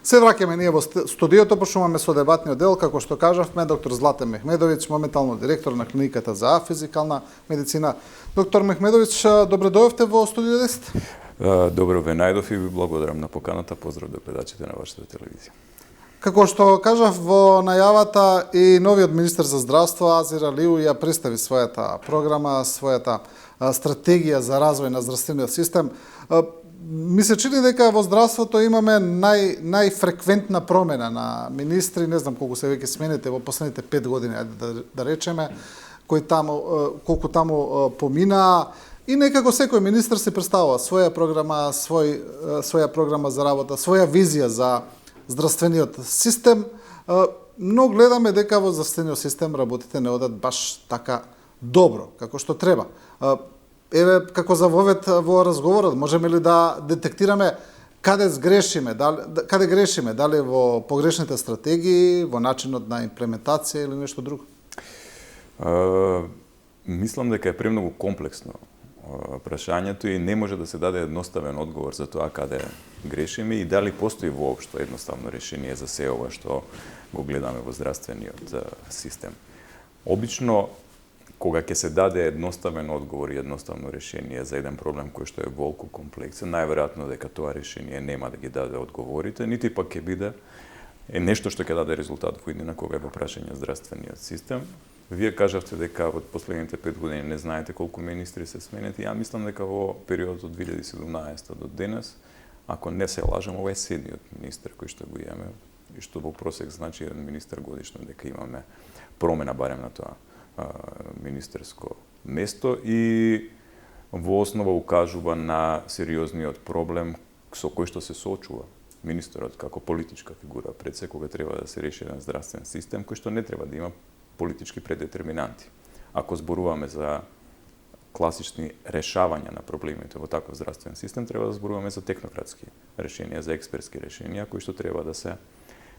Се враќаме ние во студиото, почнуваме со дебатниот дел, како што кажавме, доктор Златен Мехмедовиќ, моментално директор на клиниката за физикална медицина. Доктор Мехмедовиќ, добре дојдовте во студио 10. Добро ве најдов и ви благодарам на поканата. Поздрав до гледачите на вашата телевизија. Како што кажав во најавата, и новиот министер за здравство Азир Алиу ја представи својата програма, својата стратегија за развој на здравствениот систем. Ми се чини дека во здравството имаме најфреквентна промена на министри, не знам колку се веќе смените во последните 5 години, да речеме, колку таму помина, и некако секој министр се представува своја програма, своја програма за работа, своја визија за здравствениот систем, но гледаме дека во здравствениот систем работите не одат баш така добро, како што треба. Еве, како за вовед во разговорот, можеме ли да детектираме каде грешиме, дали во погрешните стратегии, во начинот на имплементација или нешто друго? Мислам дека е премногу комплексно прашањето и не може да се даде едноставен одговор за тоа каде грешиме и дали постои воопшто едноставно решение за се ова што го гледаме во здравствениот систем. Обично, кога ќе се даде едноставен одговор и едноставно решение за еден проблем кој што е волку комплексен, најверојатно дека тоа решение нема да ги даде одговорите, нити пак ќе биде нешто што ќе даде резултат во иднина кога е во прашање здравствениот систем. Вие кажавте дека во последните 5 години не знаете колку министри се сменети. Ја мислам дека во периодот од 2017 до денес, ако не се лажам, ова е седмиот министер кој што го имаме, и што во просек значи еден министер годишно дека имаме промена барем на тоа министерско место и во основа укажува на сериозниот проблем со кој што се соочува министерот како политичка фигура пред се кога треба да се реши еден здравствен систем кој што не треба да има политички предетерминанти. Ако зборуваме за класични решавања на проблемите во таков здравствен систем, треба да зборуваме за технократски решенија, за експертски решенија кои што треба да се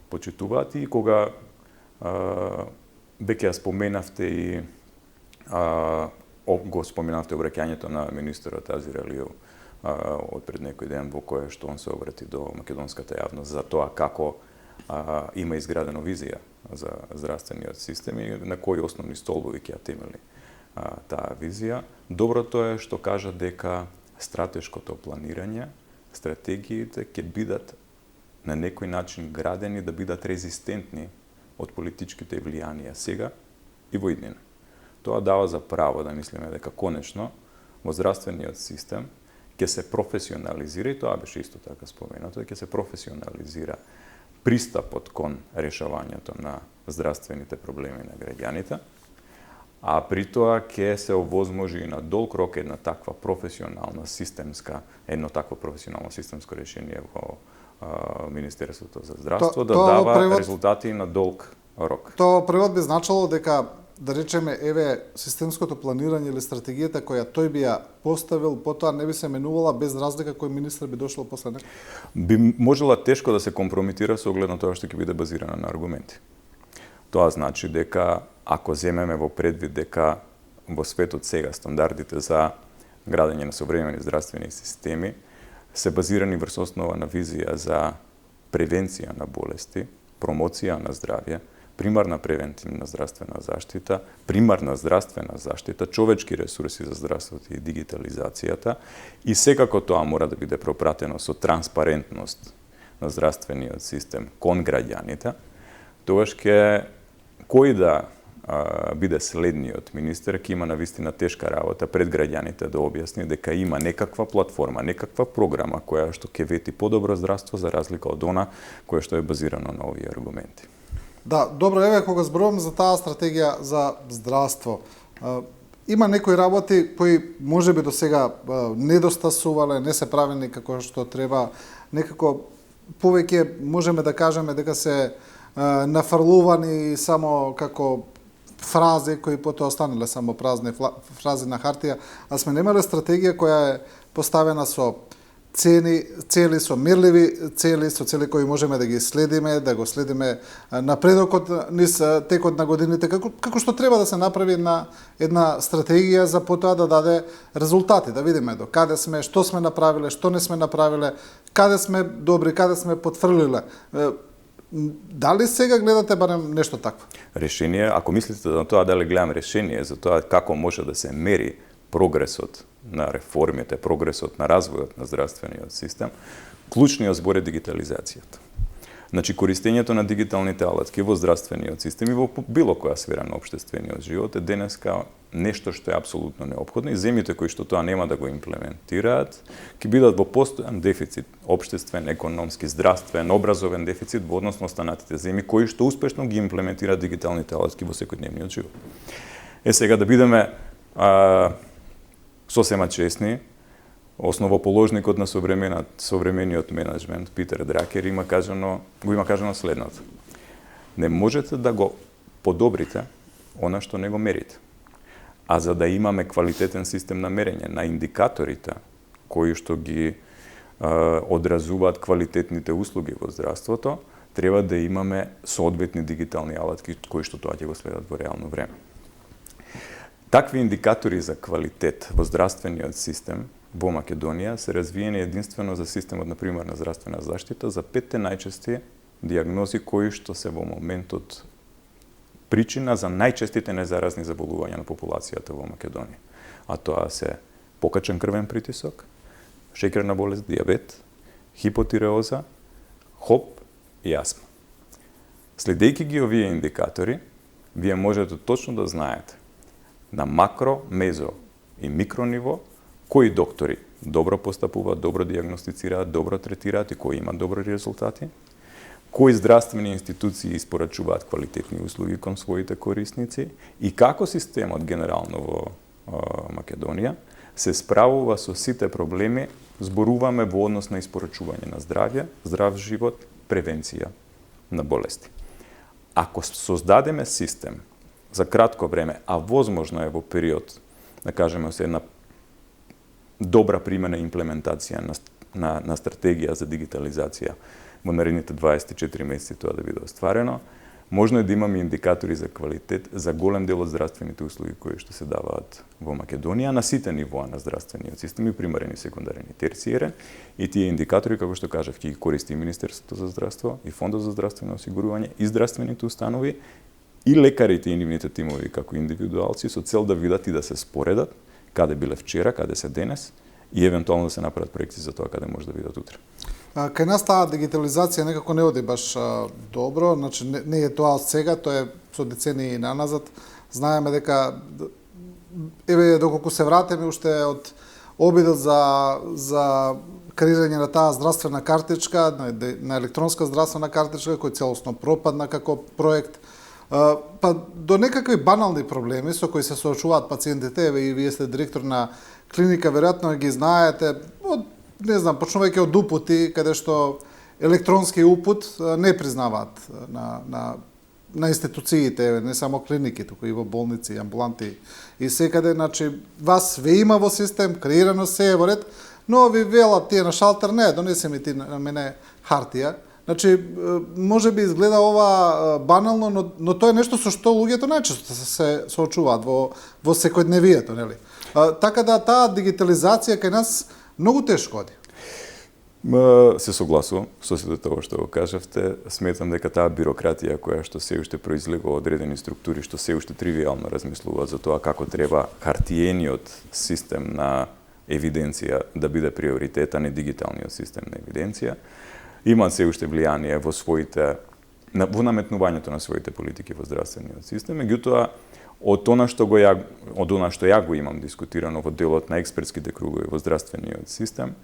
почитуваат и кога веќе ја споменавте и го споменавте обраќањето на министерот Азир Алиу од пред некој ден во кое што он се обрати до македонската јавност за тоа како има изградена визија за здравствениот систем и на кои основни столбови ќе ја темели таа визија. Доброто е што кажа дека стратешкото планирање, стратегиите ќе бидат на некој начин градени да бидат резистентни од политичките влијанија сега и во иднина. Тоа дава за право да мислиме дека конечно во здравствениот систем ќе се професионализира, и тоа беше исто така споменато, ќе се професионализира пристапот кон решавањето на здравствените проблеми на граѓаните, а при тоа ќе се овозможи и на долг рок едно такво професионално системско решение во Министерството за здравство да дава резултати на долг рок. Тоа превод би значило дека, да речеме, еве, системското планирање или стратегијата која тој би ја поставил, потоа не би се менувала без разлика кој министр би дошол после него? Би можела тешко да се компрометира со оглед на тоа што ќе биде базирана на аргументи. Тоа значи дека ако земеме во предвид дека во светот сега стандардите за градење на современи здравствени системи се базирани врз основа на визија за превенција на болести, промоција на здравје, примарна превентивна здравствена заштита, примарна здравствена заштита, човечки ресурси за здравството и дигитализацијата, и секако тоа мора да биде пропратено со транспарентност на здравствениот систем кон граѓаните, тогаш ќе кој да биде следниот министер ќе има навистина тешка работа пред граѓаните да објасни дека има некаква платформа, некаква програма која што ќе вети подобро здравство за разлика од она која што е базирано на овие аргументи. Да, добро, еве кога зборувам за таа стратегија за здравство, има некои работи кои можеби до сега недостасувале, не се правени како што треба, некако повеќе можеме да кажеме дека се нафрлувани само како фрази кои потоа останале само празни фрази на хартија, а сме немале стратегија која е поставена со цели со мерливи цели, со цели кои можеме да ги следиме, да го следиме напредокот низ текот на годините, како што треба да се направи една стратегија за потоа да даде резултати, да видиме до каде сме, што сме направиле, што не сме направиле, каде сме добри, каде сме потфрлиле. Дали сега гледате барем нешто такво? Решение, ако мислите на тоа дали гледам решение за тоа како може да се мери прогресот на реформите, прогресот на развојот на здравствениот систем, клучниот збор е дигитализацијата. Значи, користењето на дигиталните алатки во здравствениот систем и во било која сфера на општествениот живот е денеска нешто што е апсолутно неопходно и земјите кои што тоа нема да го имплементираат, ќе бидат во постојан дефицит, општествен, економски, здравствен, образовен дефицит во однос на останатите земји кои што успешно ги имплементираат дигиталните алатки во секојдневниот живот. Сега да бидеме сосема честни, основоположникот на современиот менеджмент Питер Дракер го има кажано следното. Не можете да го подобрите она што не го мерите. А за да имаме квалитетен систем на мерење на индикаторите кои што ги одразуваат квалитетните услуги во здравството, треба да имаме соодветни дигитални алатки кои што тоа ќе го следат во реално време. Такви индикатори за квалитет во здравствениот систем во Македонија се развиени единствено за системот на примарна здравствена заштита за 5 најчести дијагнози кои што се во моментот причина за најчестите незаразни заболувања на популацијата во Македонија. А тоа се покачен крвен притисок, шеќерна болест, дијабет, хипотиреоза, ХОП и астма. Следејќи ги овие индикатори, вие можете точно да знаете на макро, мезо и микро ниво кои доктори добро постапуваат, добро дијагностицираат, добро третираат и кои имаат добри резултати, кои здравствени институции испорачуваат квалитетни услуги кон своите корисници и како системот генерално во Македонија се справува со сите проблеми, зборуваме во однос на испорачување на здравје, здрав живот, превенција на болести. Ако создадеме систем за кратко време, а возможно е во период, да кажеме, со една добра примена и имплементација на стратегија за дигитализација во наредните 24 месеци тоа да биде остварено, можно е да имаме индикатори за квалитет за голем дел од здравствените услуги кои што се даваат во Македонија на сите нивоа на здравствениот систем, и примарен и секундарен и терцијерен, и тие индикатори, како што кажав, ќе ги користи и Министерството за здравство, и Фондот за здравствено осигурување, и здравствените установи, и лекарите и нивните тимови како индивидуалци со цел да видат и да се споредат каде биле вчера, каде се денес и евентуално да се направат проекти за тоа каде може да бидат утре. Кај нас таа дигитализација некако не оди баш добро, значи не е тоа од сега, тоа е со децении наназад. Знаеме дека доколку се вратиме уште од обидот за креирање на таа здравствена картичка, на електронска здравствена картичка кој целосно пропадна како проект, па до некакви банални проблеми со кои се соочуваат пациентите, и вие сте директор на клиника, веројатно ги знаете, не знам, почнувајќи од упути, каде што електронски упут не признаваат на институциите, не само клиники, туку и во болници, амбуланти и секаде, значи, вас ве има во систем, креирано се е во ред, но ви велат тие на шалтер, не, донеси ми ти на мене хартија. Значи, може би изгледа ова банално, но тоа е нешто со што луѓето најчесто се соочуваат во секојдневието, нели? Така да таа дигитализација кај нас многу тешко оди. Се согласувам со сето тоа што го кажавте. Сметам дека таа бирократија која што се уште произлега од одредени структури, што се уште тривијално размислуваат за тоа како треба хартиениот систем на евиденција да биде приоритет, а не дигиталниот систем на евиденција, имаат се уште влијание во наметнувањето на своите политики во здравствениот систем. Меѓутоа, од она што ја го имам дискутирано во делот на експертските кругови во здравствениот систем,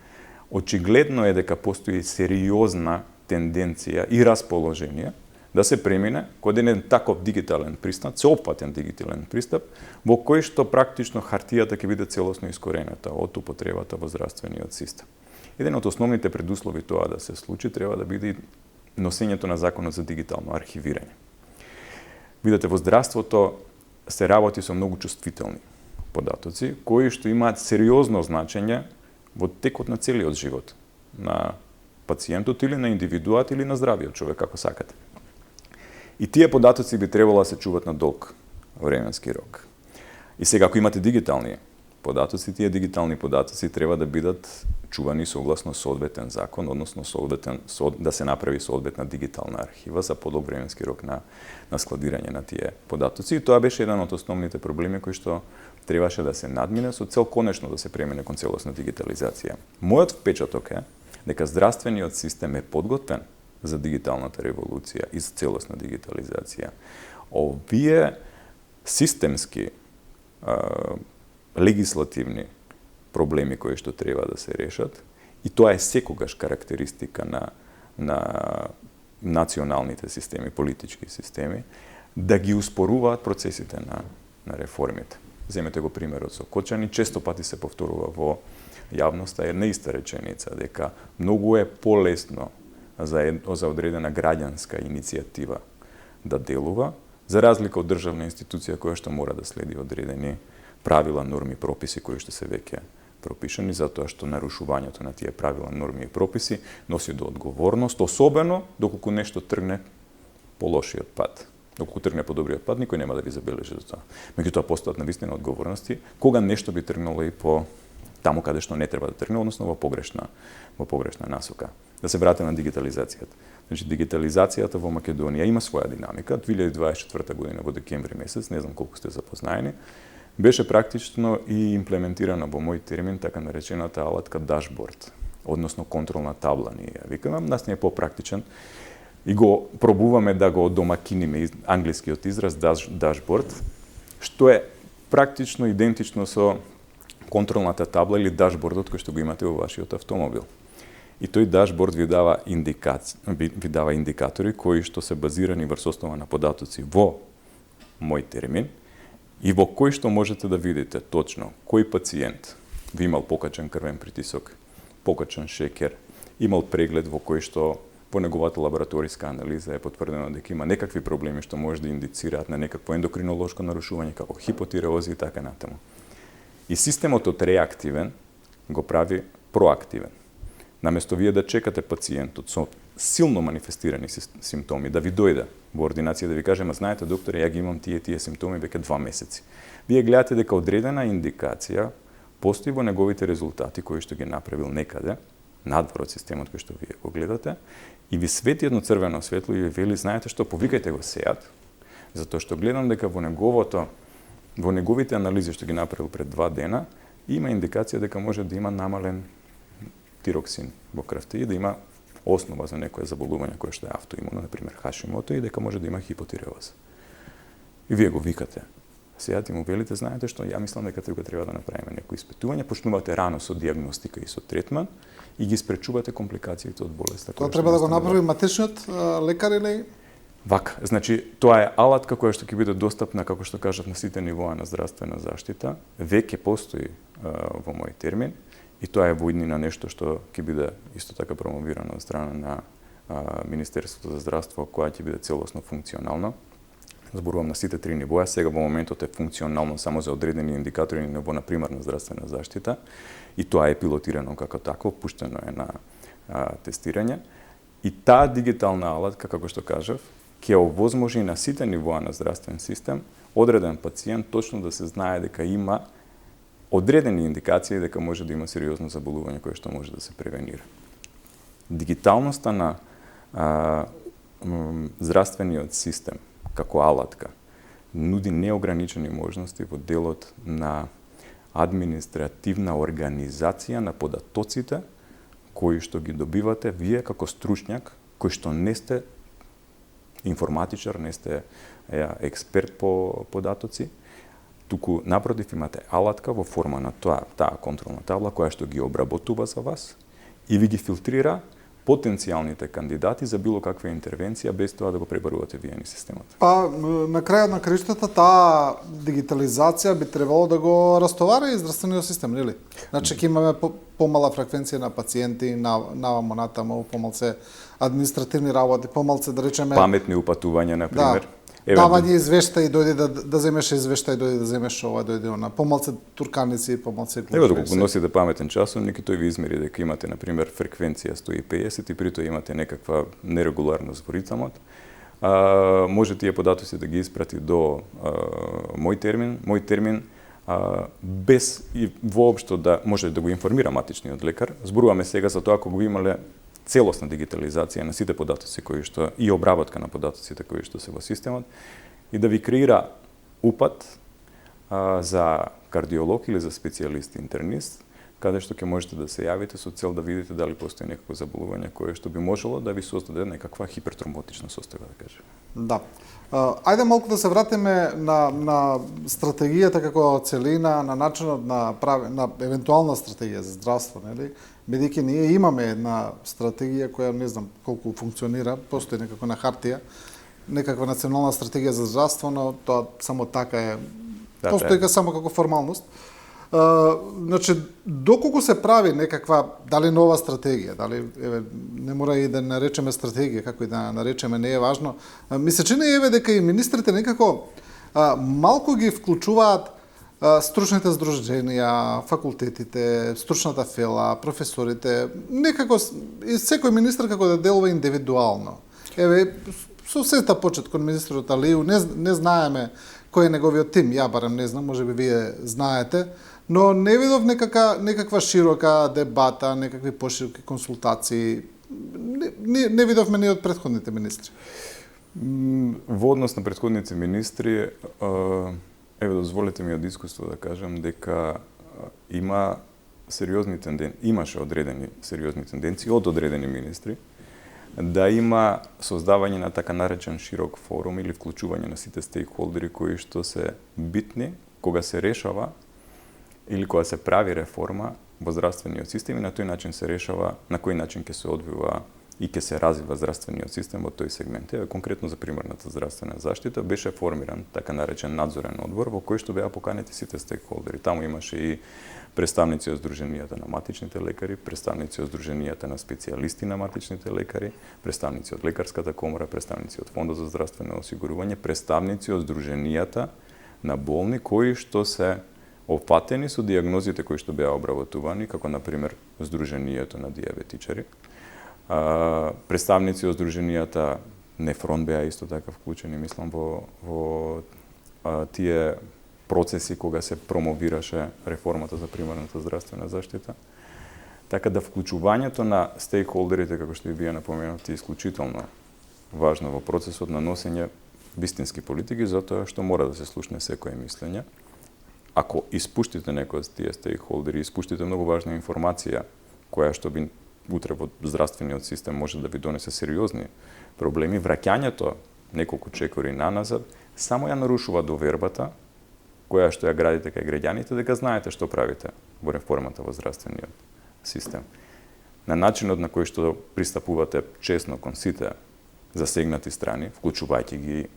очигледно е дека постои сериозна тенденција и расположение да се премине кон еден таков дигитален пристап, целопатен дигитален пристап, во кој што практично хартијата ќе биде целосно искоренета од употребата во здравствениот систем. Еден од основните предуслови тоа да се случи треба да биде носењето на законот за дигитално архивирање. Видете, во здравството се работи со многу чувствителни податоци, кои што имаат сериозно значење во текот на целиот живот на пациентот или на индивидуат или на здравиот човек, како сакате. И тие податоци би требало да се чуват на долг временски рок. И сега, ако имате дигитални податоци, тие дигитални податоци треба да бидат чувани согласно соодветен закон, односно да се направи соодветна дигитална архива за подолг временски рок на складирање на тие податоци. И тоа беше еден од основните проблеми кои што требаше да се надмине со цел конечно да се премине кон целосна дигитализација. Мојот впечаток е дека здравствениот систем е подготвен за дигиталната револуција и за целосна дигитализација. Овие системски легислативни проблеми кои што треба да се решат, и тоа е секогаш карактеристика на националните системи, политички системи, да ги успоруваат процесите на реформите. Земете го примерот со Кочани, често пати се повторува во јавноста една иста реченица, дека многу е полесно за одредена граѓанска иницијатива да делува, за разлика од државна институција која што мора да следи одредени правила, норми, прописи кои што се веќе пропишани, затоа што нарушувањето на тие правила, норми и прописи носи до одговорност, особено доколку нешто тргне по лошиот пат. Доколку тргне по добриот пат, никој нема да ви забележи за тоа. Меѓутоа постојат навистина одговорности кога нешто би тргнало и по таму каде што не треба да тргне, односно во погрешна насока. Да се вратиме на дигитализацијата. Значи, дигитализацијата во Македонија има своја динамика. 2024 година во декември месец, не знам колку сте запознаени, беше практично и имплементирана во мој термин така наречената алатка дашборд, односно контролна табла, ние ја викаме. Нас не е попрактичен и го пробуваме да го домакиниме англискиот израз дашборд, што е практично идентично со контролната табла или дашбордот кој што го имате во вашиот автомобил. И тој дашборд ви дава индикатори кои што се базирани врз основа на податоци во мој термин и во кој што можете да видите точно кој пациент ви имал покачен крвен притисок, покачен шекер, имал преглед во кој што во неговата лабораториска анализа е потврдено дека има некакви проблеми што може да индицираат на некакво ендокринолошко нарушување како хипотиреоза и така натаму. И системот од реактивен го прави проактивен. Наместо вие да чекате пациентот со силно манифестирани симптоми да ви дојде во ординација да ви каже, ма знаете докторе, ја ги имам тие симптоми веќе 2 месеци. Вие гледате дека одредена индикација постои во неговите резултати кои што ги направил некаде надвор од системот кој што вие го гледате и ви свети едно црвено светло и ви вели, знаете што, повикајте го сеат, затоа што гледам дека во неговите анализи што ги направил пред 2 дена има индикација дека може да има намален тироксин во крвта и да има основа за некое заболување кое што е автоимуно, например Хашимото, и дека може да има хипотиреоза. И вие го викате. Сега ти му велите, знаете што, ја мислам дека тука треба да направиме некои испитувања, почнувате рано со диагностика и со третман и ги спречувате компликациите од болеста. Тоа треба да го направи матичниот лекар или? Вака, значи тоа е алатка која што ќе биде достапна, како што кажав, на сите нивоа на здравствена заштита. Веќе постои во мој термин и тоа е во иднина нешто што ќе биде исто така промовирано од страна на Министерството за здравство, која ќе биде целосно функционално. Зборувам на сите 3 нивоа, сега во моментот е функционално само за одредени индикатори на ниво на примарна здравствена заштита и тоа е пилотирано како такво, пуштено е на тестирање. И таа дигитална алатка, како што кажав, ќе овозможи на сите нивоа на здравствен систем одреден пациент точно да се знае дека има одредени индикации дека може да има сериозно заболување кое што може да се превенира. Дигиталноста на здравствениот систем како алатка нуди неограничени можности во делот на административна организација на податоците кои што ги добивате вие како стручњак, кој што не сте информатичар, не сте експерт по податоци, туку напротив имате алатка во форма на таа контролна табла која што ги обработува за вас и ви ги филтрира потенцијалните кандидати за било каква интервенција без тоа да го пребарувате вие ни системот. Па на крајот на краиштата таа дигитализација би требало да го растовара и здравствениот систем, нели? Значи ќе имаме помала фреквенција на пациенти, навамо натаму, помалце административни работи, помалце да речеме паметни упатувања на пример. давање извештај, дојде да земеш извештај, дојде да земеш ова, дојде она. Помалце турканици, помалце глуши. Ево доколку носите паметен часовник и тој ви измери дека имате на пример фреквенција 150 и при тоа имате некаква нерегуларност во ритмот. Може тие податоци да ги испрати до мој термин, без и воопшто да може да го информира матичниот лекар. Зборуваме сега за тоа кога го имале целосна дигитализација на сите податоци кои што и обработка на податоците кои што се во системот и да ви креира упат за кардиолог или за специјалист интернист, каде што ќе можете да се јавите со цел да видите дали постои некакво заболување кое што би можело да ви создаде некаква хипертромботична состојба, да кажем. Да. Ајде малку да се вратиме на стратегијата како целина, на начинот на евентуална стратегија за здравство, нели? Бидејќи ние имаме една стратегија која не знам колку функционира, постои некако на хартија, некаква национална стратегија за здравство, но тоа само така е. Постои само како формалност. Значи, доколку се прави некаква, дали нова стратегија, дали не мора и да наречеме стратегија, како и да наречеме, не е важно. Ми се чини дека и министрите некако малку ги вклучуваат стручните здруженија, факултетите, стручната фела, професорите, некако и секој министр како да делува индивидуално. Со сета почет кон министерот Алиу, не знаеме кој е неговиот тим, ја барем не знам, можеби вие знаете, но не видов некаква широка дебата, некакви пошироки консултации. Не видовме ни од претходните министри. Во однос на претходните министри, дозволете ми од искуство да кажам дека имаше одредени сериозни тенденции од одредени министри да има создавање на така наречен широк форум или вклучување на сите стейкхолдери кои што се битни кога се решава или кога се прави реформа во здравствениот систем и на тој начин се решава на кој начин ќе се одвива и ќе се развива здравствениот систем во тој сегмент. Конкретно за примарната здравствена заштита беше формиран така наречен надзорен одбор во кој што беа поканети сите стейкхолдери. Таму имаше и представници од Сдруженијата на матичните лекари, представници од Сдруженијата на специјалисти на матичните лекари, представници од Лекарската комора, представници од Фондот за здравствено осигурување, представници од Сдруженијата на болни кои што се опфатени со дијагнозите кои што беа обработувани, како на пример Сдруженијето на дијабетичари. Представници од Сдруженијата Нефрон беа исто така вклучени, мислам, во тие процеси кога се промовираше реформата за примарната здравствена заштита. Така да вклучувањето на стейкхолдерите, како што и вие напоменавте, е исклучително важно во процесот на носење вистински политики, затоа што мора да се слушне секое мислење. Ако испуштите некој од тие стейкхолдери, испуштите многу важна информација која што би утре во здравствениот систем може да ви донесе сериозни проблеми, враќањето неколку чекори наназад само ја нарушува довербата која што ја градите кај граѓаните дека знаете што правите во реформата во здравствениот систем. На начинот на кој што пристапувате честно кон сите засегнати страни, вклучувајќи ги,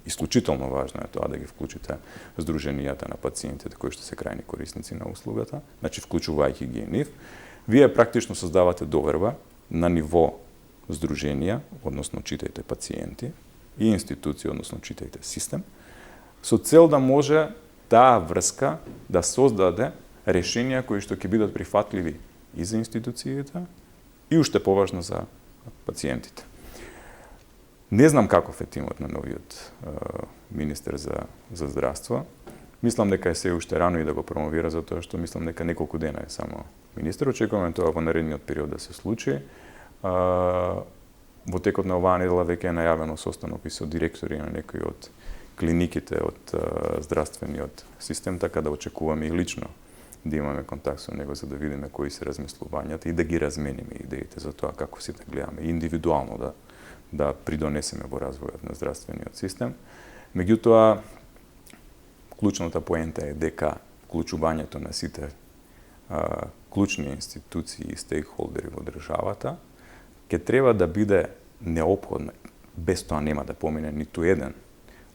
исклучително важно е тоа да ги вклучите Сдруженијата на пациентите кои што се крајни корисници на услугата, значи вклучувајќи ги нив, вие практично создавате доверба на ниво здруженија, односно читајте пациенти, и институции, односно читајте систем, со цел да може таа врска да создаде решенија кои што ќе бидат прифатливи и за институциите, и уште поважно за пациентите. Не знам каков е тимот на новиот министер за здравство. Мислам дека е се уште рано и да го промовира, затоа што мислам дека неколку дена е само министер. Очекуваме тоа во наредниот период да се случи. Во текот на оваа недела веќе е најавено состанок и со директори на некои од клиниките од здравствениот систем, така да очекуваме и лично да имаме контакт со него за да видиме кои се размислувањата и да ги размениме идеите за тоа како си да гледаме индивидуално да придонесеме во развојот на здравствениот систем. Меѓутоа, клучната поента е дека вклучувањето на сите клучни институции и стейкхолдери во државата ќе треба да биде неопходно. Без тоа нема да помине ниту еден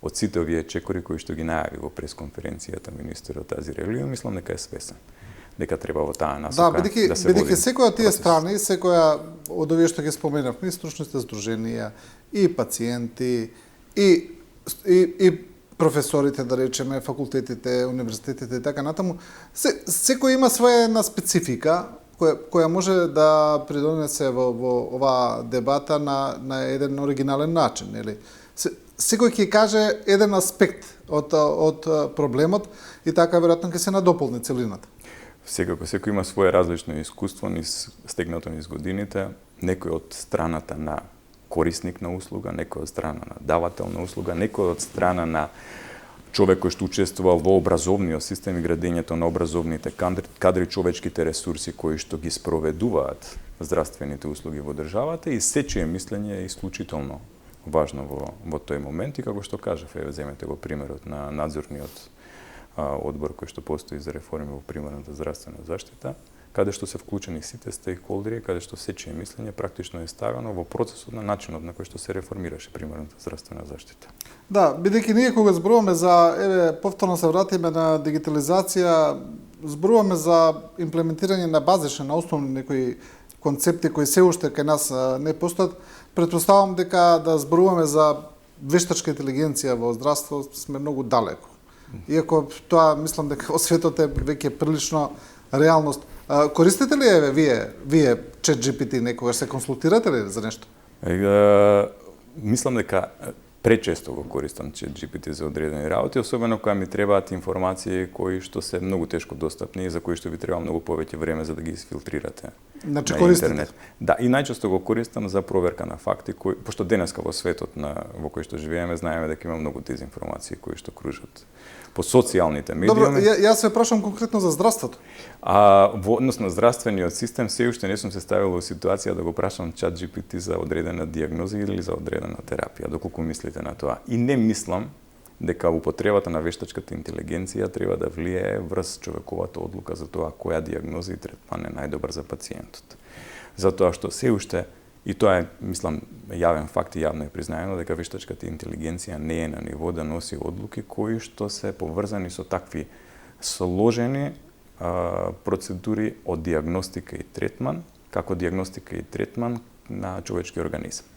од сите овие чекори кои што ги најави во пресконференцијата министерот Азиралиу, мислам дека е свесен дека треба во таа насока да се води. Бидејќи секоја од тие страни, секоја од овие што ги споменавме, и стручните здруженија, и пациенти, и и професорите, да речеме, факултетите, универзитетите и така натаму, секој има своја специфика која може да придонесе во оваа дебата на еден оригинален начин, нели? Секој ќе каже еден аспект од проблемот и така веројатно ќе се надополни целината. Секако, секој има свое различно искуство, стегнато низ годините, некој од страната на корисник на услуга, некој од страна на давател на услуга, некој од страна на човек кој што учествувал во образовниот систем и градењето на образовните кадри, човечките ресурси кои што ги спроведуваат здравствените услуги во државата и сечие мислење е исклучително важно во тој момент и како што кажав, земете го примерот на надзорниот одбор кој што постои за реформи во примарната здравствена заштита, каде што се вклучени сите стейкхолдери, каде што сечие мислење практично е ставено во процесот на начинот на кој што се реформираше примарната здравствена заштита. Да, бидејќи ние кога зборуваме за повторно се вратиме на дигитализација, зборуваме за имплементирање на базични, на основни некои концепти кои се уште кај нас не постојат. Претпоставам дека да зборуваме за вештачка интелигенција во здравство сме многу далеко. Иако тоа мислам дека во светот е веќе прилично реалност. Користите ли вие ChatGPT некогаш, се консултирате ли за нешто? Мислам дека пречесто го користам ChatGPT за одредени работи, особено кога ми требаат информации кои што се многу тешко достапни и за кои што ви треба многу повеќе време за да ги изфилтрирате на интернет. Да, и најчесто го користам за проверка на факти, пошто денеска во светот во кој што живееме знаеме дека има многу дезинформации кои што кружат по социјалните медиуми. Добро, јас се прашам конкретно за здравството. Во однос на здравствениот систем се уште не сум се ставил во ситуација да го прашам ChatGPT за одредена дијагноза или за одредена терапија, доколку мислите на тоа. И не мислам дека употребата на вештачката интелигенција треба да влијае врз човековата одлука за тоа која дијагноза и третман е најдобар за пациентот. Затоа што се уште, и тоа е, мислам, јавен факт и јавно е признаено дека вештачката интелигенција не е на ниво да носи одлуки кои што се поврзани со такви сложени процедури од дијагностика и третман, како дијагностика и третман на човечки организам.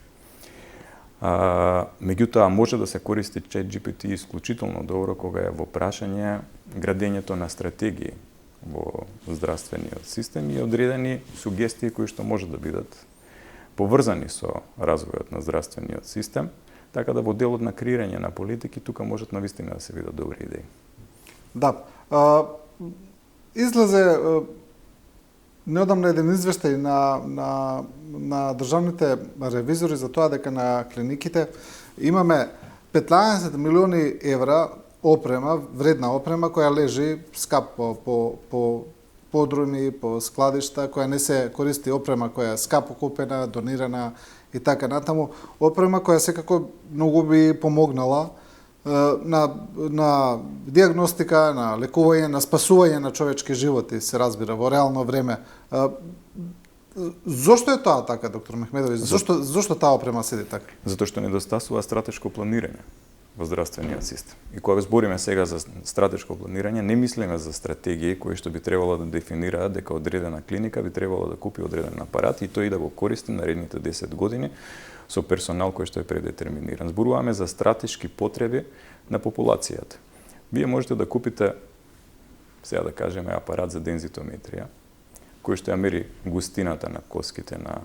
Меѓутоа, може да се користи ChatGPT исклучително добро кога е во прашање градењето на стратегии во здравствениот систем и одредени сугестии кои што може да бидат поврзани со развојот на здравствениот систем, така да во делот на креирање на политики тука можат навистина да се видат добри идеи. Да. Излезе неодамна еден извештај на државните ревизори за тоа дека на клиниките имаме 15 милиони евра опрема, вредна опрема која лежи скап по подруми, по складишта, која не се користи, опрема која е скапо купена, донирана и така натаму. Опрема која секако многу би помогнала на дијагностика, на лекување, на спасување на човечки животи, се разбира, во реално време. Зошто е тоа така, доктор Мехмедовиќ? Зошто таа опрема седи така? Затоа што недостасува стратешко планирање во здравствениот систем. И кога збориме сега за стратешко планирање, не мислиме за стратегии кои што би требало да дефинираат дека одредена клиника би требало да купи одреден апарат и тој да го користи наредните 10 години со персонал кој што е предетерминиран. Зборуваме за стратешки потреби на популацијата. Вие можете да купите, сега да кажеме, апарат за дензитометрија, кој што ја мери густината на коските на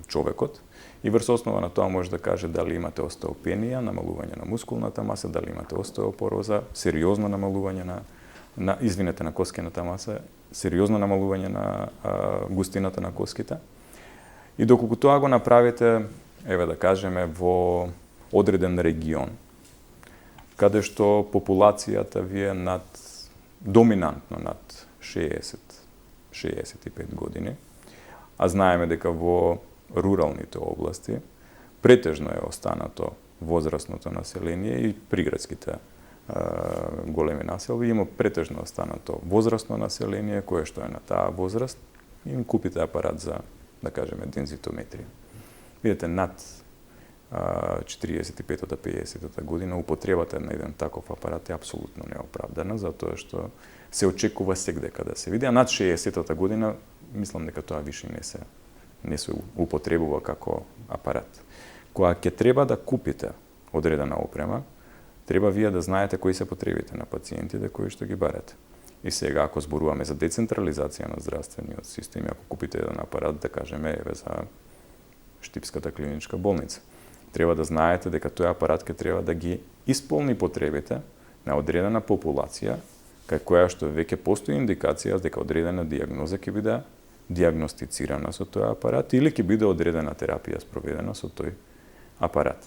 човекот и врз основа на тоа може да каже дали имате остеопенија, намалување на мускулната маса, дали имате остеопороза, сериозно намалување на коскената маса, сериозно намалување на густината на коските. И доколку тоа го направите, еве да кажеме, во одреден регион, каде што популацијата ви е доминантно над 60-65 години, а знаеме дека во руралните области претежно е останато возрастното население и приградските големи населби, има претежно останато возрастно население кое што е на таа возраст и им купите апарат за, да кажеме, дензитометрија. Видите, над 45-та, 50-та година употребата на еден таков апарат е апсолутно неоправдана, затоа што се очекува сегдека да се види, а над 60-та година мислам дека тоа више не се употребува како апарат. Кога ќе треба да купите одредена опрема, треба вие да знаете кои се потребите на пациентите кои што ги барате. И сега, ако зборуваме за децентрализација на здравствениот систем, ако купите еден апарат, да кажеме, еве за Штипската клиничка болница, треба да знаете дека тој апарат ќе треба да ги исполни потребите на одредена популација, кај која што веќе постои индикација дека одредена диагноза ќе биде диагностицирана со тој апарат или ќе биде одредена терапија спроведена со тој апарат.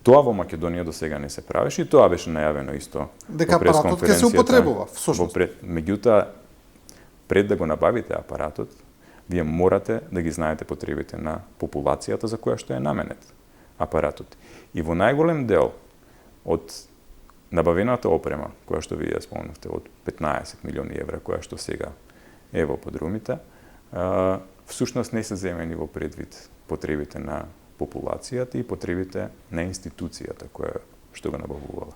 Тоа во Македонија до сега не се правеше и тоа беше најавено исто дека апаратот ќе се употребува, всушност. Меѓутоа, пред да го набавите апаратот, вие морате да ги знаете потребите на популацијата за која што е наменет апаратот. И во најголем дел од набавената опрема, која што вие спомнавте, од 15 милиони евра, која што сега е во подрумите, всушност не се земени во предвид потребите на популацијата и потребите на институцијата која што го набавувала.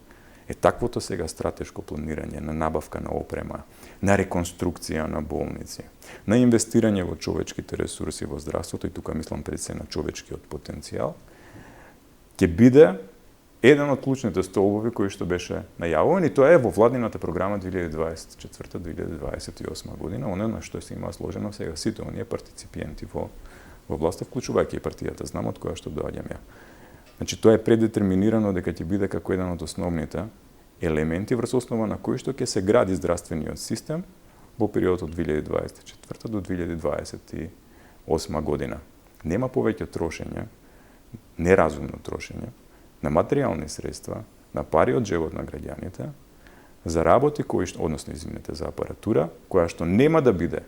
Таквото сега стратешко планирање на набавка на опрема, на реконструкција на болници, на инвестирање во човечките ресурси во здравството, и тука мислам пред се на човечкиот потенцијал, ќе биде еден од клучните столбови кои што беше најавуван, и тоа е во владината програма 2024-2028 година, оно на што се има сложено сега сите оние партиципиенти во власта, вклучувајќи и партијата, знам од која што доаѓам ја. Значи, тоа е предетерминирано дека ќе биде како еден од основните елементи врз основа на кои што ќе се гради здравствениот систем во периодот од 2024 до 2028 година. Нема повеќе трошење, неразумно трошење на материјални средства, на пари од джебот на граѓаните, за работи кои што, односно, извинете, за апаратура, која што нема да биде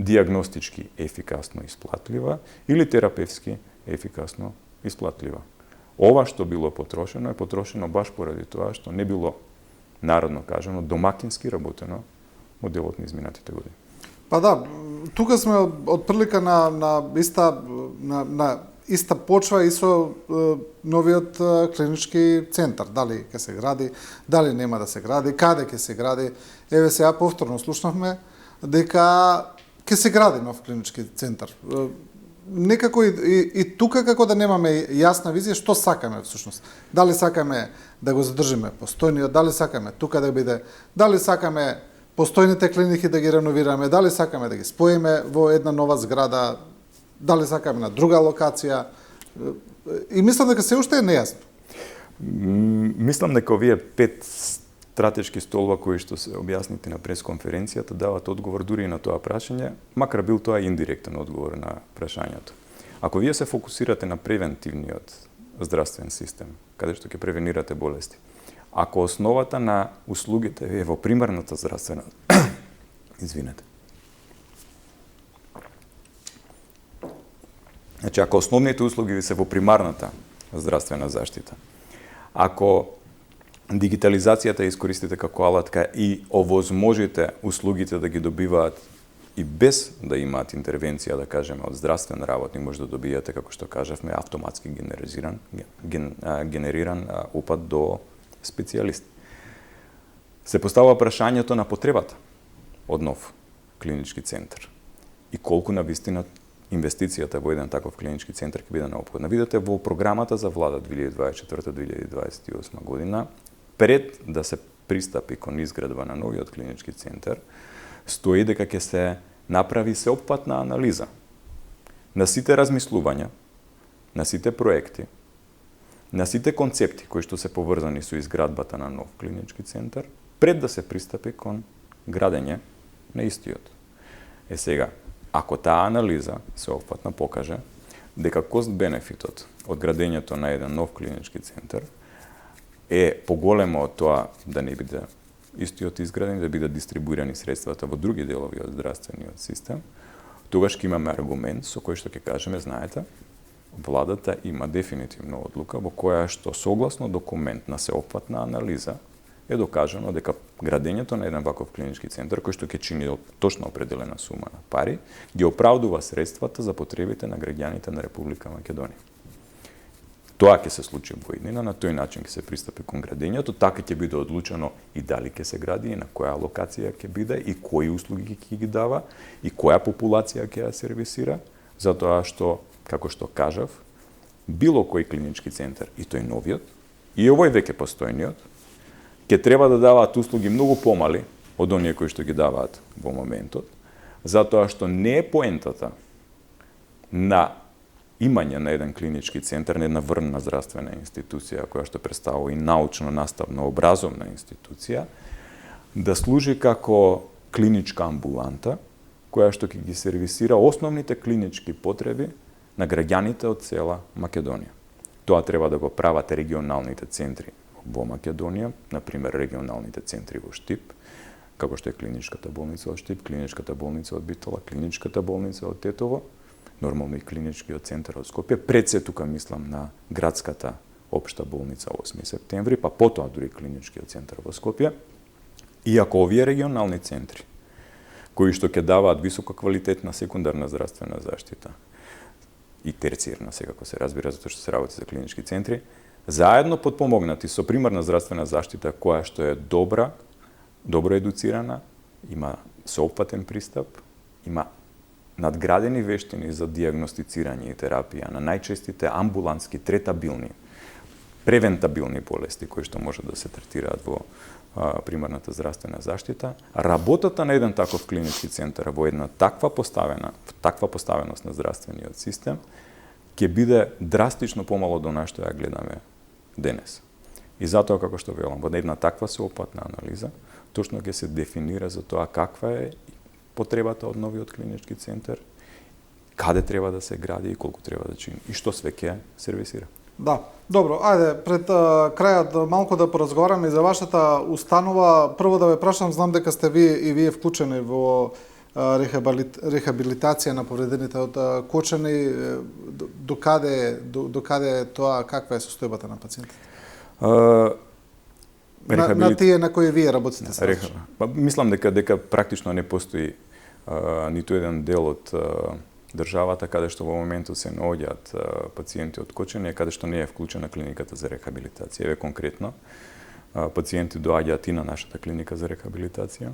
диагностички ефикасно исплатлива или терапевски ефикасно исплатлива. Ова што било потрошено е потрошено баш поради тоа што не било, народно кажано, домакински работено во делот на изминатите години. Па да, тука сме од прилика на иста почва и со новиот клинички центар. Дали ќе се гради, дали нема да се гради, каде ќе се гради. Еве сега повторно слушнавме дека ќе се гради нов клинички центар. Некако и тука како да немаме јасна визија што сакаме всушност. Дали сакаме да го задржиме постојниот, дали сакаме тука да биде, дали сакаме постојните клиники да ги реновираме, дали сакаме да ги споиме во една нова зграда, дали сакаме на друга локација. И мислам дека се уште е нејасно. Мислам дека овие 5 стратешки столба кои што се објасните на пресконференцијата дават одговор дури и на тоа прашање, макар бил тоа индиректен одговор на прашањето. Ако вие се фокусирате на превентивниот здравствен систем, каде што ќе превенирате болести, ако основата на услугите е во примарната здравствена извинете. Значи, ако основните услуги ви се во примарната здравствена заштита, ако дигитализацијата искористите како алатка и овозможите услугите да ги добиваат и без да имаат интервенција, да кажеме, од здравствен работник, може да добијате, како што кажавме, автоматски генериран упат до специјалист. Се поставува прашањето на потребата од нов клинички центар и колку навистина инвестицијата во еден таков клинички центар ќе биде неопходна. Видете во програмата за влада 2024-2028 година, пред да се пристапи кон изградба на новиот клинички центар, стои дека ќе се направи сеопфатна анализа на сите размислувања, на сите проекти, на сите концепти кои што се поврзани со изградбата на нов клинички центар, пред да се пристапи кон градење на истиот. Сега, ако таа анализа сеопфатна покаже дека кост-бенефитот од градењето на еден нов клинички центар е поголемо од тоа да не биде истиот изграден, да бидат дистрибуирани средствата во други делови од здравствениот систем, тогаш ќе имаме аргумент со кој што ќе кажеме, знаете, владата има дефинитивно одлука во која што согласно документ на сеопфатна анализа е докажано дека градењето на еден ваков клинички центар, кој што ќе чини точно определена сума на пари, ги оправдува средствата за потребите на граѓаните на Република Македонија. Тоа ќе се случи во иднина, на тој начин ќе се пристапи кон градењето, така ќе биде одлучено и дали ќе се гради, и на која локација ќе биде, и кои услуги ќе ги дава, и која популација ќе ја сервисира, затоа што, како што кажав, било кој клинички центар, и тој новиот, и овој веќе постојниот, ќе треба да даваат услуги многу помали од оние кои што ги даваат во моментот, затоа што не е поентата на имање на еден клинички центар, на една врвна здравствена институција, која што представува и научно-наставна образовна институција, да служи како клиничка амбуланта, која што ќе ги сервисира основните клинички потреби на граѓаните од цела Македонија. Тоа треба да го прават регионалните центри во Македонија, например регионалните центри во Штип, како што е клиничката болница од Штип, клиничката болница од Битола, клиничката болница од Тетово, нормално и клиничкиот центар од Скопје, пред се тука мислам на градската општа болница 8 септември, па потоа дури клиничкиот центар во Скопје. Иако овие регионални центри, кои што ќе даваат висока квалитетна секундарна здравствена заштита и терцијерна, секако се разбира, затоа што се работи за клинички центри, заедно подпомогнати со примарна здравствена заштита која што е добро едуцирана, има соопфатен пристап, има надградени вештини за дијагностицирање и терапија на најчестите амбулантски третабилни, превентабилни болести кои што може да се третираат во примарната здравствена заштита. Работата на еден таков клинички центар во една таква поставеност на здравствениот систем ќе биде драстично помало до на што ја гледаме денес. И затоа, како што велам, во една таква сеопатна анализа, точно ќе се дефинира за тоа каква е потребата од новиот клинички центар, каде треба да се гради и колку треба да чини и што све ќе сервисира. Да, добро, ајде, пред крајот малку да поразговараме и за вашата установа. Прво да ве прашам, знам дека сте вие вклучени во рехабилитација на повредените од кочани. Докаде тоа, каква е состојбата на пациентите? На тие на кои вие работите сега? Мислам дека практично не постои ниту еден дел од државата каде што во моментот се наоѓаат пациенти од кочани, каде што не е вклучена клиниката за рехабилитација. Еве конкретно, пациенти доаѓаат и на нашата клиника за рехабилитација,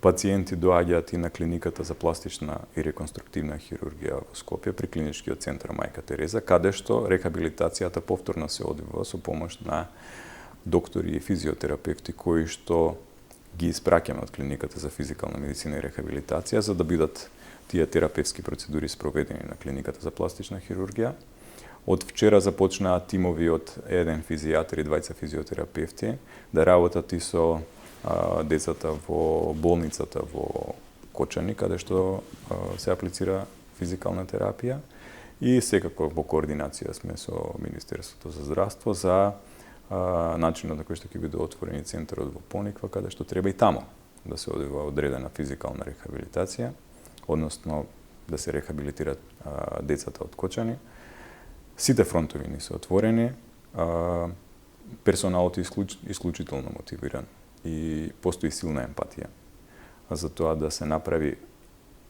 пациенти доаѓаат и на клиниката за пластична и реконструктивна хирургија во Скопје при клиничкиот центар Мајка Тереза, каде што рехабилитацијата повторно се одвива со помош на доктори и физиотерапевти кои што ги испраќаме од клиниката за физикална медицина и рехабилитација за да бидат тие терапевски процедури спроведени на клиниката за пластична хирургија. Од вчера започнаа тимови од еден физијатар и двајца физиотерапевти да работат и со децата во болницата во Кочани, каде што се аплицира физикална терапија и секако во координација сме со Министерството за здравство за начинот на кој што ќе биде отворен центарот во Пониква, каде што треба и тамо да се одвива одредена физикална рехабилитација, односно да се рехабилитираат децата од Кочани. Сите фронтови ни се отворени, персоналот е исклучително мотивиран и постои силна емпатија за тоа да се направи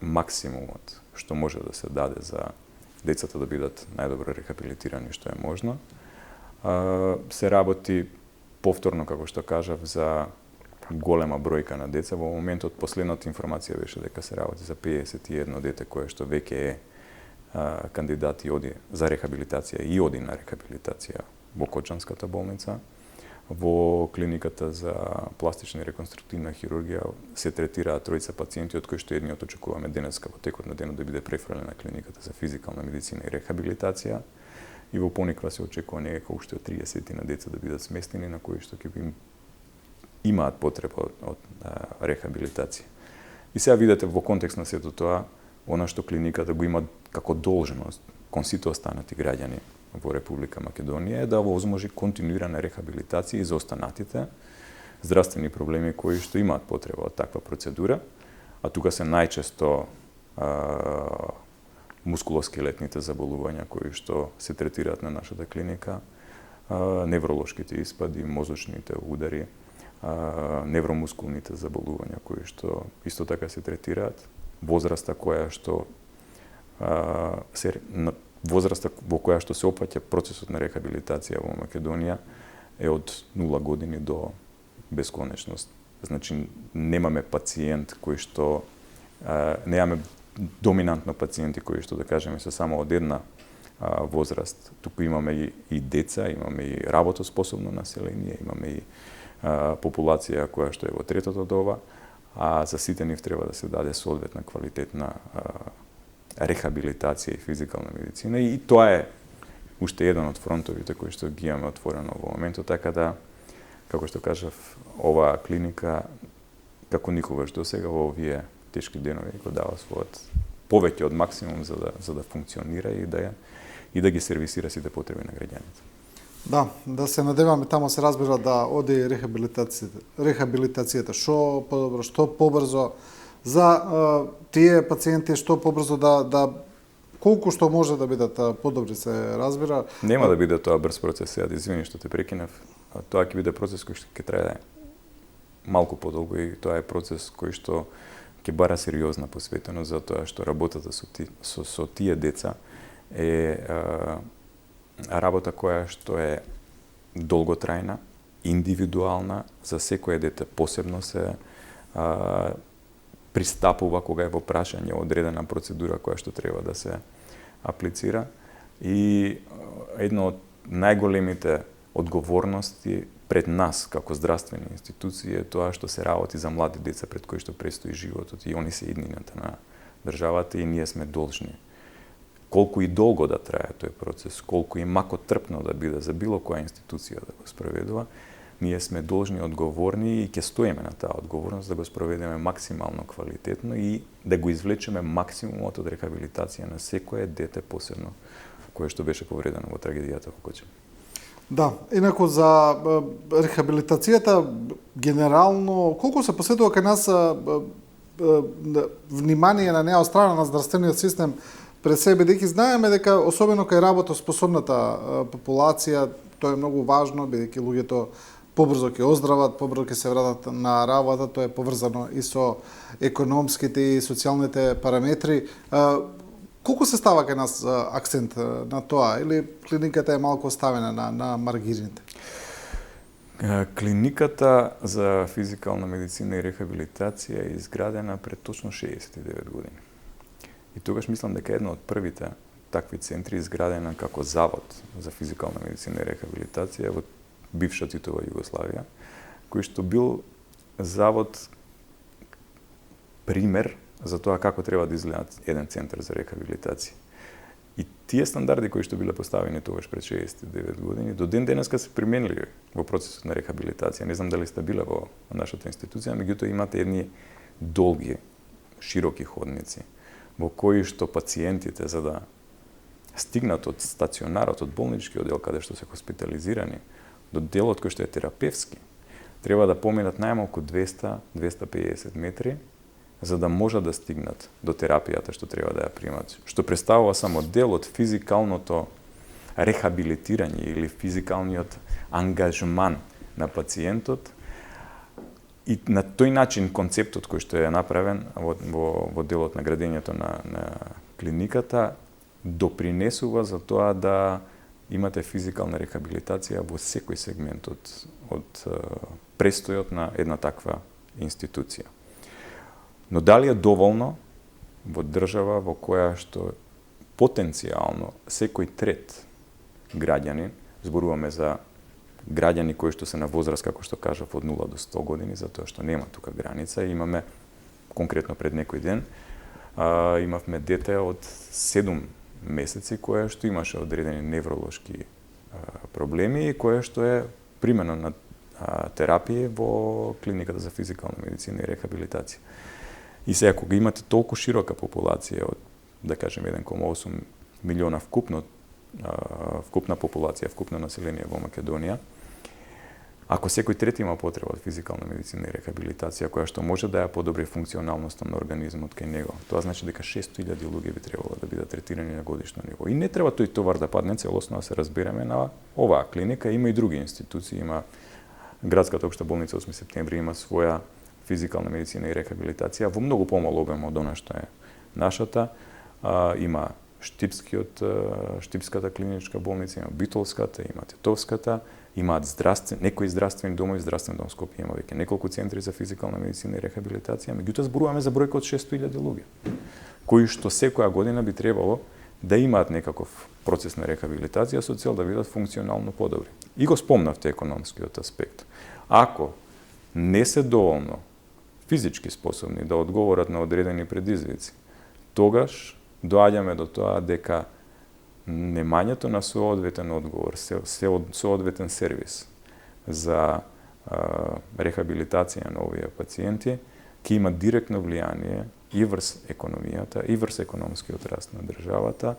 максимумот што може да се даде за децата да бидат најдобро рехабилитирани што е можно. Се работи повторно, како што кажав, за голема бројка на деца. Во моментот последната информација беше дека се работи за 51 дете кое што веќе е кандидат и оди за рехабилитација и оди на рехабилитација во Кочанската болница. Во клиниката за пластична и реконструктивна хирургија се третираат тројца пациенти, од кои што едниот очекуваме денеска во текот на денот да биде префрлен на клиниката за физикална медицина и рехабилитација. И во Пониква се очекува некако уште 30 на деца да бидат сместени на кои што ќе им имаат потреба од рехабилитација. И сега видите во контекст на сето тоа, она што клиниката го има како должност кон сите останати граѓани во Република Македонија е да овозможи континуирана рехабилитација и за останатите здравствени проблеми кои што имаат потреба од таква процедура, а тука се најчесто мускулоскелетните заболувања кои што се третираат на нашата клиника, невролошките испади, мозочните удари, невромускулните заболувања кои што исто така се третираат, возраста која што возраста во која што се опфаќа процесот на рехабилитација во Македонија е од 0 години до бесконечност. Значи немаме пациент кој што немаме доминантно пациенти кои што да кажеме се само од една возраст. Туку имаме и деца, имаме и работоспособно население, имаме и популација која што е во третото доба, а за сите нив треба да се даде соодветна квалитетна рехабилитација и физикална медицина, и тоа е уште еден од фронтовите кои што ги имаме отворено во моментот, така да, како што кажав, оваа клиника како никогаш досега во овие тешки денови го дава својот повеќе од максимум за да функционира и да ги сервисира сите потреби на граѓаните. Да се надеваме тамо се разбира да оди рехабилитацијата што подобро, што побрзо за тие пациенти, што побрзо да колку што може да бидат подобри се разбира. Нема да биде тоа брз процес, сега извини што те прекинав. Тоа ќе биде процес кој што ќе трае малку подолго, и тоа е процес кој што ќе бара сериозна посветеност, затоа што работата со тие деца е работа која што е долготрајна, индивидуална, за секое дете посебно се пристапува кога е во прашање одредена процедура која што треба да се аплицира, и едно од најголемите одговорности пред нас како здравствени институции е тоа што се работи за млади деца пред кои што престои животот, и они се иднината на државата, и ние сме должни. Колку и долго да трае тој процес, колку и мако трпно да биде за било која институција да го спроведува, ние сме должни, одговорни, и ќе стоиме на таа одговорност да го спроведеме максимално квалитетно и да го извлечеме максимумот од рехабилитација на секое дете, посебно кое што беше повредено во трагедијата во Кочани. Да, инаку за рехабилитацијата генерално колку се посветува кај нас внимание на неа од страна на здравствениот систем пред себе, бидејќи знаеме дека особено кај работоспособната популација тоа е многу важно, бидејќи луѓето побрзо ќе оздрават, побрзо ќе се вратат на работа, тоа е поврзано и со економските и социјалните параметри. Колку се става кај нас акцент на тоа, или клиниката е малку оставена на маргините? Клиниката за физикална медицина и рехабилитација е изградена пред точно 69 години. И тогаш мислам дека едно од првите такви центри изградена како завод за физикална медицина и рехабилитација во бивша Титова Југославија, кој што бил завод пример за тоа како треба да изгледа еден центар за рехабилитација. И тие стандарди кои што биле поставени тогаш пред 69 години, до ден денеска се применили во процесот на рехабилитација. Не знам дали сте биле во нашата институција, меѓутоа имате едни долги, широки ходници, во кои што пациентите, за да стигнат од стационарот, од болнички оддел, каде што се хоспитализирани, до делот кој што е терапевски, треба да поминат најмалку 200-250 метри, за да можат да стигнат до терапијата што треба да ја примат, што представува само дел од физикалното рехабилитирање или физикалниот ангажман на пациентот. И на тој начин концептот кој што е направен во делот на градењето на клиниката допринесува за тоа да имате физикална рехабилитација во секој сегмент од престојот на една таква институција. Но дали е доволно во држава во која што потенцијално секој трет граѓанин, зборуваме за граѓани кои што се на возраст, како што кажав, од 0 до 100 години, затоа што нема тука граница. Имаме, конкретно пред некој ден, имавме дете од 7 месеци, кое што имаше одредени невролошки проблеми и кое што е примено на терапија во клиниката за физикална медицина и рехабилитација. И сега, кога имате толку широка популација од, да кажем, 1,8 милиона вкупна популација, вкупно население во Македонија, ако секој трети има потреба од физикална медицина и рехабилитација, која што може да ја подобри функционалноста на организмот кај него, тоа значи дека 600.000 луѓе би требало да бидат третирани на годишно ниво. И не треба тој товар да падне целосно, да се разбереме на оваа клиника. Има и други институции, има Градската општа болница 8 септември, има своја физикална медицина и рехабилитација во многу помал обем од она што е нашата. Има Штипската клиничка болница, има Битолската, има Тетовската, имаат некои здравствени домови, здравствен дом Скопје има веќе неколку центри за физикална медицина и рехабилитација, меѓутоа зборуваме за бројка од 600.000 луѓе, кои што секоја година би требало да имаат некаков процес на рехабилитација со цел да бидат функционално подобри. И го спомнавте економскиот аспект. Ако не се доволно физички способни да одговорат на одредени предизвици, тогаш доаѓаме до тоа дека немањето на соодветен одговор, соодветен сервис за рехабилитација на овие пациенти, ќе има директно влијание и врз економијата, и врз економскиот раст на државата.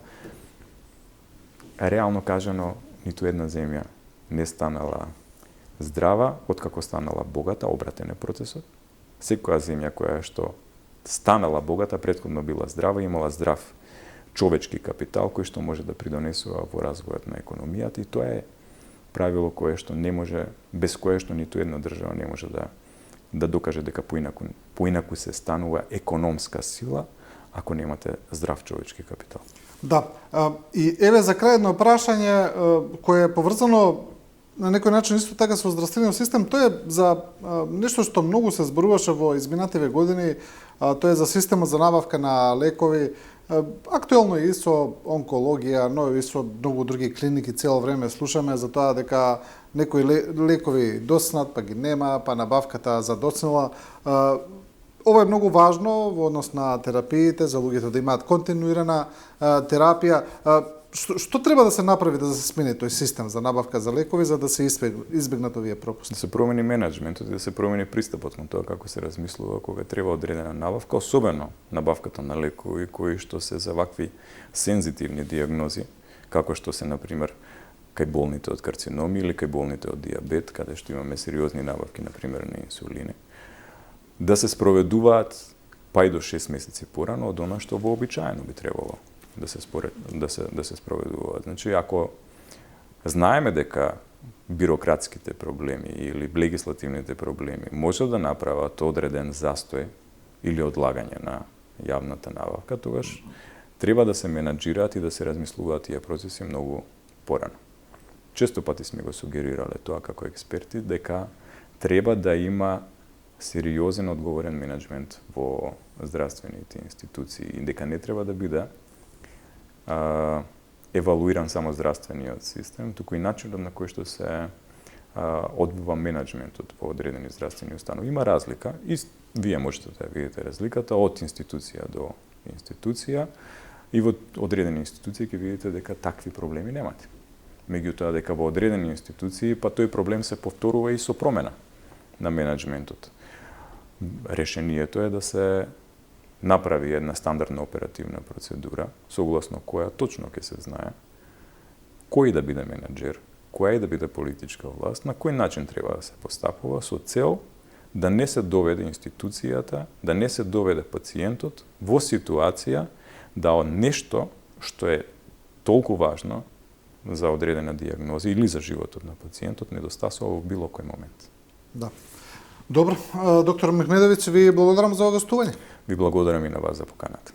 Реално кажано, ниту една земја не станала здрава, откако станала богата, обратен е процесот. Секоја земја која што станала богата, претходно била здрава, имала здрав човечки капитал кој што може да придонесува во развојот на економијата, и тоа е правило кое што не може, без кое што ниту една држава не може да докаже дека поинаку се станува економска сила ако немате здрав човечки капитал. Да, и еве за крај едно прашање кое е поврзано на некој начин исто така со здравствениот систем. Тоа е за нешто што многу се зборуваше во изминативе години, тоа е за системот за набавка на лекови. Актуелно и со онкологија, но и со многу други клиники цело време слушаме за тоа дека некои лекови доцнат, па ги нема, па набавката задоцнела. Ова е многу важно во однос на терапиите, за луѓето да имаат континуирана терапија. Што треба да се направи да се смени тој систем за набавка за лекови за да се избегнат овие пропусти? Да се промени менеджментот и да се промени пристапот на тоа како се размислува кога треба одредена набавка, особено набавката на лекови кои што се за вакви сензитивни диагнози, како што се, например, кај болните од карциноми или кај болните од диабет, каде што имаме сериозни набавки, например, на инсулини, да се спроведуваат па и до 6 месеци порано од она што вообичаено би требало да се спроведуваат. Значи, ако знаеме дека бирократските проблеми или легислативните проблеми може да направат одреден застој или одлагање на јавната набавка, тогаш треба да се менаџираат и да се размислуваат тие процеси многу порано. Често пати сме го сугерирале тоа како експерти, дека треба да има сериозен одговорен менеджмент во здравствените институции и дека не треба да биде евалуиран само здравствениот систем, туку и начинот на кој што се одвива менеджментот во одредени здравствени установи. Има разлика и вие можете да видите разликата од институција до институција и во одредени институции ќе видите дека такви проблеми немате. Меѓутоа дека во одредени институции па тој проблем се повторува и со промена на менеджментот. Решението е да се направи една стандардна оперативна процедура, согласно која точно ќе се знае кој да биде менеджер, која и да биде политичка власт, на кој начин треба да се постапува со цел да не се доведе институцијата, да не се доведе пациентот во ситуација да нешто што е толку важно за одредена диагноза или за животот на пациентот недостасува во било кој момент. Да. Добро, доктор Мехмедовиќ, ви благодарам за гостување. Ви благодарам и на вас за поканата.